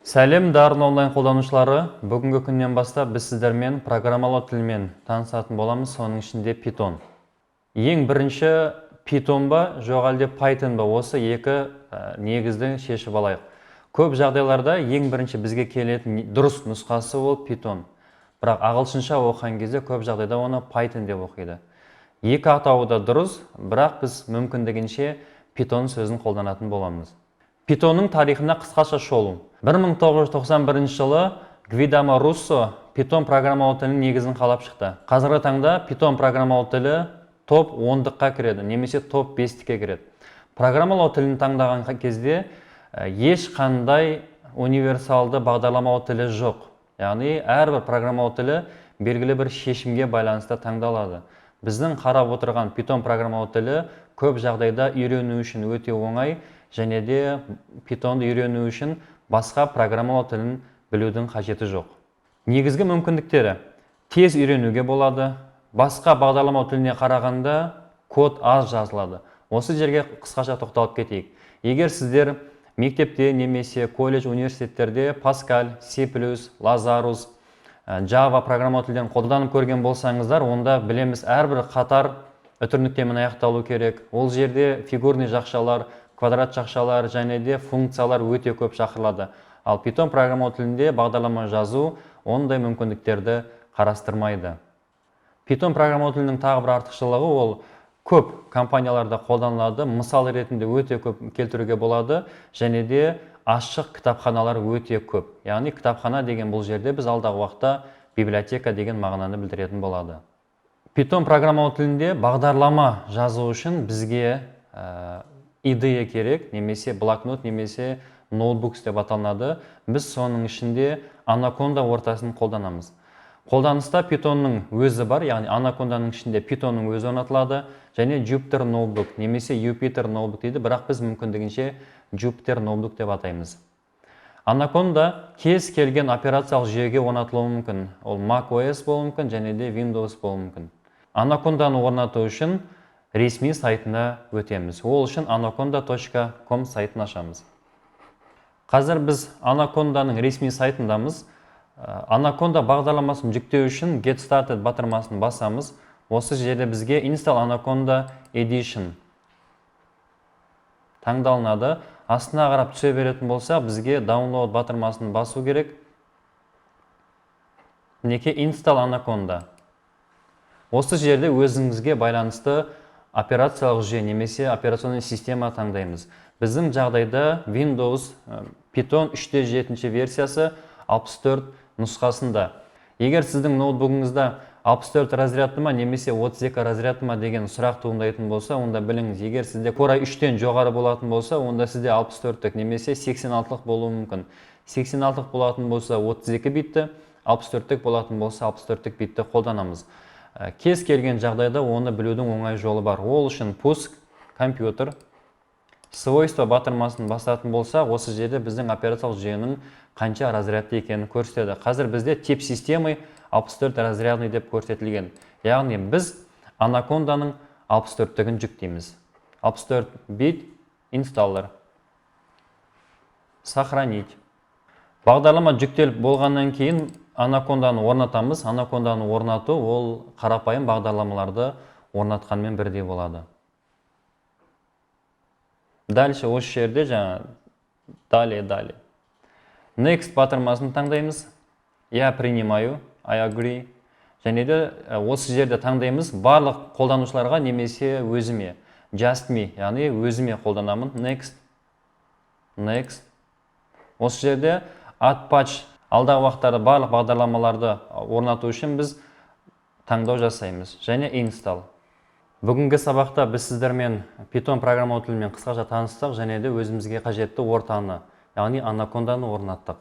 Сәлем дарын онлайн қолданушылары. Бүгінгі күннен бастап біз сіздермен программалау тілімен танысатын боламыз, соның ішінде Python. Ең бірінші Python ба, жоқ әлде Python ба, осы екі негізді шешіп алайық. Көп жағдайларда ең бірінші бізге келетін дұрыс нұсқасы ол Python. Бірақ ағылшынша оқыған кезде көп жағдайда оны Python деп оқиды. Екі атауы да дұрыс, бірақ біз мүмкіндігінше Python сөзін қолданатын боламыз. Python'ның тарихына қысқаша шолу. 1991 жылы Гвидама Руссо Python программалау тілінің негізін қалап шықты. Қазіргі таңда Python программалау тілі топ 10-қа кіреді, немесе топ 5-ке кіреді. Программалау тілін таңдаған кезде ешқандай универсалды бағдарламалау тілі жоқ. Яғни әрбір программалау тілі белгілі бір шешімге байланысты таңдалады. Біздің қарап отырған Python программалау тілі көп жағдайда үйрену үшін өте оңай, және де Python'ды үйрену үшін басқа программалау тілін білудің қажеті жоқ. Негізгі мүмкіндіктері: тез үйренуге болады, басқа бағдарламалау тіліне қарағанда код аз жазылады. Осы жерге қысқаша тоқталып кетейік. Егер сіздер мектепте немесе колледж, университеттерде Pascal, C++, Lazarus, Java программалау тілдерін қолданып көрген болсаңыздар, онда білеміз әрбір қатар үтірніктемен аяқталу керек. Ол жерде фигурный жақшалар, квадрат жақшалар және де функциялар өте көп шақырылады. Ал Python программалау тілінде бағдарлама жазу ондай мүмкіндіктерді қарастырмайды. Python программалау тілінің тағы бір артықшылығы ол көп компанияларда қолданылады. Мысал ретінде өте көп келтіруге болады, және де ашық кітапханалар өте көп. Яғни кітапхана деген бұл жерде біз алдағы уақытта библиотека деген мағынаны білдіретін болады. Python программалау тілінде бағдарлама жазу үшін бізге идея керек, немесе блокнот, немесе ноутбук деп аталынады. Біз соның ішінде Anaconda ортасын қолданамыз. Қолданыста Python'ның өзі бар, яғни Anacondaның ішінде Python'ның өзі орнатылады, және Jupyter ноутбук немесе Jupyter ноутбук дейді, бірақ біз мүмкіндігінше Jupyter ноутбук деп атаймыз. Anaconda кез келген операциялық жүйеге орнатылуы мүмкін. Ол macOS болуы мүмкін, және де Windows болуы мүмкін. Anacondаны орнату үшін ресми сайтына өтеміз. Ол үшін anaconda.com сайтын ашамыз. Қазір біз Anacondaның ресми сайтындамыз. Anaconda бағдарламасын жүктеу үшін Get Started батырмасын басамыз. Осы жерде бізге Install Anaconda Edition таңдалынады. Астына қарап түсе беретін болса, бізге Download батырмасын басу керек. Мінекей Install Anaconda. Осы жерде өзіңізге байланысты операциялық жүйе немесе операционный система таңдаймыз. Біздің жағдайда Windows Python 3.7 версиясы 64 нұсқасында. Егер сіздің ноутбугыңызда 64 разрядты ма немесе 32 разрядты ма деген сұрақ туындайтын болса, онда біліңіз, егер сізде Core i3-тен жоғары болатын болса, онда сізде 64-тік немесе 86-лық болуы мүмкін. 86-лық болатын болса 32 битті, 64-тік болатын болса 64-тік битті қолданамыз. Кез келген жағдайда оны білудің оңай жолы бар. Ол үшін пуск, компьютер, свойства батырмасын басатын болса, осы жерде біздің операциялық жүйенің қанша разрядты екенін көрсетеді. Қазір бізде тип системы 64 разрядный деп көрсетілген. Яғни біз Anacondaның 64-тігін жүктейміз. 64 бит инсталлер. Сохранить. Бағдарлама жүктеліп болғаннан кейін Anacondаны орнатамыз. Anacondаны орнату ол қарапайым бағдарламаларды орнатқанмен бірдей болады. Дальше осы жерде жаңа далее. Next батырмасын таңдаймыз. Я принимаю, I agree. Және де осы жерде таңдаймыз барлық қолданушыларға немесе өзіме. Just me, яғни өзіме қолданамын. Next. Осы жерде add patch, алдағы уақыттарда барлық бағдарламаларды орнату үшін біз таңдау жасаймыз. Және install. Бүгінгі сабақта біз сіздермен Python программалау тілімен қысқаша таныстық, және де өзімізге қажетті ортаны, яғни Anacondаны орнаттық.